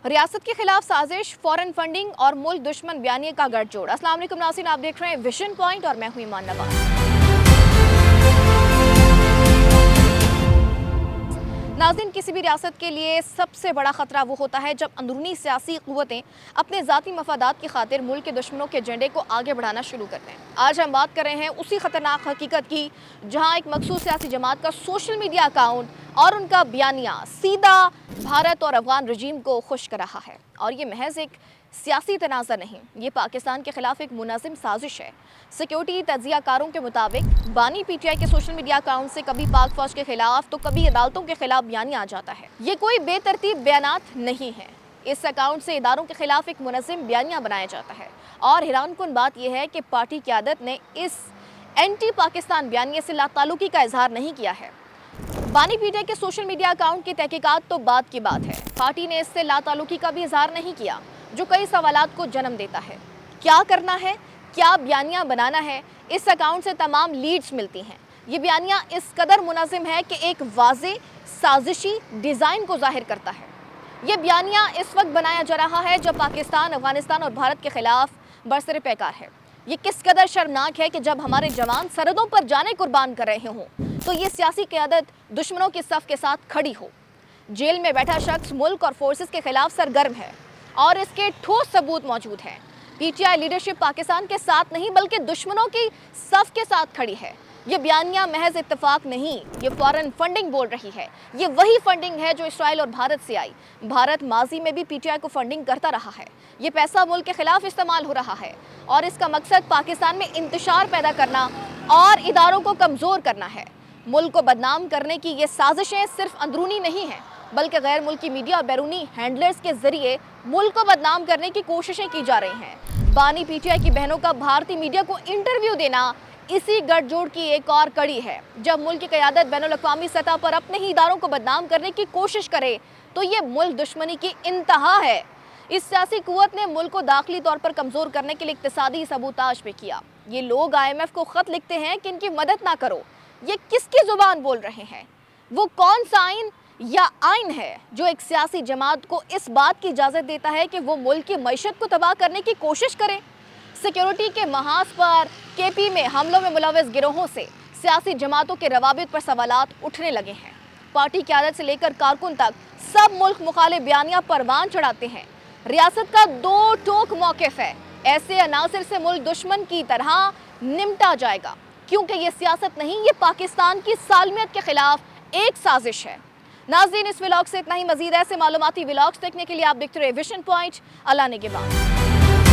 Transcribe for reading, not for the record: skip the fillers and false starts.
रियासत के खिलाफ साजिश, फॉरेन फंडिंग और मुल्क दुश्मन बयानिए का गठजोड़। अस्सलाम वालेकुम नाज़रीन, आप देख रहे हैं विजन पॉइंट और मैं हूं ईमान नवाज। नाज़रीन, किसी भी रियासत के लिए सबसे बड़ा ख़तरा वो होता है जब अंदरूनी सियासी क़ुव्वतें अपने ज़ाती मफादात की खातिर मुल्क के दुश्मनों के एजेंडे को आगे बढ़ाना शुरू करते हैं। आज हम बात कर रहे हैं उसी ख़तरनाक हकीकत की जहाँ एक मखसूस सियासी जमात का सोशल मीडिया अकाउंट और उनका बयानिया सीधा भारत और अफगान रजीम को खुश कर रहा है। और ये महज एक सियासी तनाज़ा नहीं, ये पाकिस्तान के खिलाफ एक मुनाजिम साजिश है। सिक्योरिटी तज्ज़ियाकारों के मुताबिक बानी पीटीआई के सोशल मीडिया अकाउंट से कभी पाक फौज के खिलाफ तो कभी अदालतों के खिलाफ बयानिया आ जाता है। ये कोई बेतरतीब बयानात नहीं है, इस अकाउंट से इदारों के खिलाफ एक मुनज़्ज़म बयानिया बनाया जाता है। और हैरानकुन बात यह है कि पार्टी क़यादत ने इस एंटी पाकिस्तान बयानिए से लाताल्लुकी का इजहार नहीं किया है। बानी पीटीआई के सोशल मीडिया अकाउंट की तहकीकात तो बात की बात है, पार्टी ने इससे लाताल्लुकी का भी इजहार नहीं किया, जो कई सवालात को जन्म देता है। क्या करना है, क्या बयानिया बनाना है, इस अकाउंट से तमाम लीड्स मिलती हैं। ये बयानिया इस कदर मुनज़्ज़म है कि एक वाज़े साजिशी डिज़ाइन को ज़ाहिर करता है। ये बयानिया इस वक्त बनाया जा रहा है जब पाकिस्तान, अफगानिस्तान और भारत के खिलाफ बरसरे पैकार है। ये किस कदर शर्मनाक है कि जब हमारे जवान सरहदों पर जाने कुर्बान कर रहे हों तो ये सियासी क़यादत दुश्मनों के सफ़ के साथ खड़ी हो। जेल में बैठा शख्स मुल्क और फोर्सेस के खिलाफ सरगर्म है और इसके ठोस सबूत मौजूद हैं। पीटीआई लीडरशिप पाकिस्तान के साथ नहीं बल्कि दुश्मनों की सफ़ के साथ खड़ी है। ये बयानिया महज इत्तेफाक नहीं, ये फॉरेन फंडिंग बोल रही है। ये वही फंडिंग है जो इसराइल और भारत से आई। भारत माजी में भी पीटीआई को फंडिंग करता रहा है। ये पैसा मुल्क के खिलाफ इस्तेमाल हो रहा है और इसका मकसद पाकिस्तान में इंतशार पैदा करना और इदारों को कमज़ोर करना है। मुल्क को बदनाम करने की ये साजिशें सिर्फ अंदरूनी नहीं हैं, बल्कि गैर मुल्की मीडिया और बैरूनी हैंडलर्स के जरिए मुल्क को बदनाम करने की कोशिशें की जा रही हैं। बानी पीटीआई की बहनों का भारतीय मीडिया को इंटरव्यू देना इसी गठजोड़ की एक और कड़ी है। जब मुल्क की क़यादत बैनुल-अक़वामी सतह पर अपने ही इदारों को बदनाम करने की कोशिश करे तो ये मुल्क दुश्मनी की इंतहा है। इस सियासी कुव्वत ने मुल्क को दाखिली तौर पर कमज़ोर करने के लिए इक़्तिसादी सबूताज भी किया। ये लोग IMF को ख़त लिखते हैं कि इनकी मदद ना करो। ये किसकी ज़ुबान बोल रहे हैं? वो कौन सा आइन या आइन है जो एक सियासी जमात को इस बात की इजाज़त देता है कि वो मुल्क की मईशत को तबाह करने की कोशिश करे? सिक्योरिटी के महाज पर KP में हमलों में मुलव्वस गिरोहों से सियासी जमातों के रवाबित पर सवालात उठने लगे हैं। पार्टी क़यादत से लेकर कारकुन तक सब मुल्क मुखालिफ बयानिया परवान चढ़ाते हैं। रियासत का दो टोक मौक़िफ़ है, ऐसे अनासिर से मुल्क दुश्मन की तरह निमटा जाएगा, क्योंकि ये सियासत नहीं, ये पाकिस्तान की सालमियत के खिलाफ एक साजिश है। नाज़रीन, इस व्लॉग से इतना ही। मज़ीद ऐसे मालूमाती व्लॉग्स देखने के लिए आप देखते रहे विजन पॉइंट। अल्लाह ने के बाद।